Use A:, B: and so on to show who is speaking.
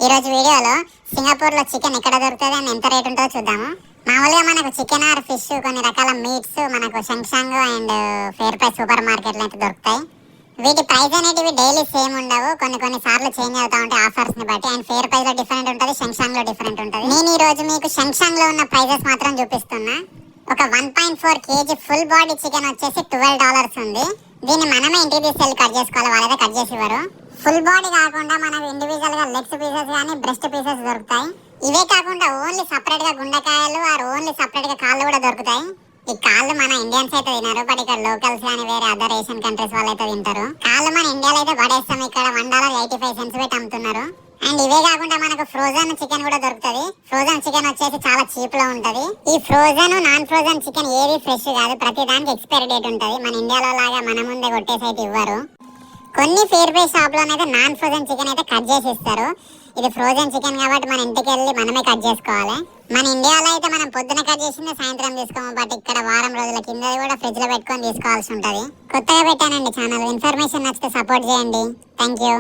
A: ఈ రోజు వీడియోలో సింగపూర్ లో చికెన్ ఎక్కడ దొరుకుతుంది అని ఎంత రేట్ ఉంటుందో చూద్దాము. మామూలుగా మనకు చికెన్ ఆర్ ఫిష్ కొన్ని రకాల మీట్స్ మనకు షంగ్షాంగ్ అండ్ ఫేర్ ప్రైస్ సూపర్ మార్కెట్లో అయితే దొరుకుతాయి. వీటి ప్రైస్ అనేటివి డైలీ సేమ్ ఉండవు, కొన్ని సార్లు చేంజ్ అవుతా ఉంటాయి ఆఫర్స్ ని బట్టి. అండ్ ఫేర్ ప్రైస్ లో డిఫరెంట్ ఉంటుంది, షంగ్షాంగ్ లో డిఫరెంట్ ఉంటుంది. నేను ఈ రోజు మీకు షంగ్షాంగ్ లో ఉన్న ప్రైజెస్ మాత్రం చూపిస్తున్నా. ఒక 1.4 kg ఫుల్ బాడీ చికెన్ వచ్చేసి $12 ఉంది. దీన్ని మనమే ఇంటికి తీసుకెళ్ళి కట్ చేసుకోవాలి, వాళ్ళైతే కట్ చేసి ఇవ్వరు. ఫుల్ బాడీ కాకుండా మనకు ఇండివిజువల్ గా లెగ్స్ పీసెస్ కానీ బ్రెస్ట్ పీసెస్ దొరుకుతాయి. ఇవే కాకుండా ఓన్లీ సపరేట్ గా గుండెకాయలు ఆర్ ఓన్లీ సపరేట్ గా కాళ్ళు కూడా దొరుకుతాయి. ఈ కాళ్ళు మన ఇండియన్స్ అయితే తినరు, బట్ ఇక్కడ లోకల్స్ కానీ వేరే అదర్ ఏషియన్ కంట్రీస్ వాళ్ళు అయితే తింటారు. కాళ్ళు మన ఇండియాలో అయితే పడేస్తాం, ఇక్కడ $1.85 పెట్టి అమ్ముతున్నారు. అండ్ ఇవే కాకుండా మనకు ఫ్రోజన్ చికెన్ కూడా దొరుకుతుంది. ఫ్రోజన్ చికెన్ వచ్చేసి చాలా చీప్ లో ఉంటది. ఈ ఫ్రోజన్ నాన్ ఫ్రోజన్ చికెన్ ఏది ఫ్రెష్ కాదు, ప్రతి దానికి ఎక్స్పైరీ డేట్ ఉంటది. మన ఇండియాలో లాగా మన ముందే కొట్టేసి అయితే ఇవ్వరు. కొన్ని ఫేర్ ప్రైస్ షాప్ లోనైతే నాన్ ఫ్రోజన్ చికెన్ అయితే కట్ చేసి ఇస్తారు. ఇది ఫ్రోజన్ చికెన్ కాబట్టి మన ఇంటికి వెళ్ళి మనమే కట్ చేసుకోవాలి. మన ఇండియాలో అయితే మనం పొద్దున కట్ చేసింది సాయంత్రం తీసుకోము, బట్ ఇక్కడ వారం రోజుల కింద కూడా ఫ్రిడ్జ్ లో పెట్టుకొని తీసుకోవాల్సి ఉంటది. కొత్తగా పెట్టానండి ఛానల్, ఇన్ఫర్మేషన్ నచ్చితే సపోర్ట్ చేయండి. Thank you.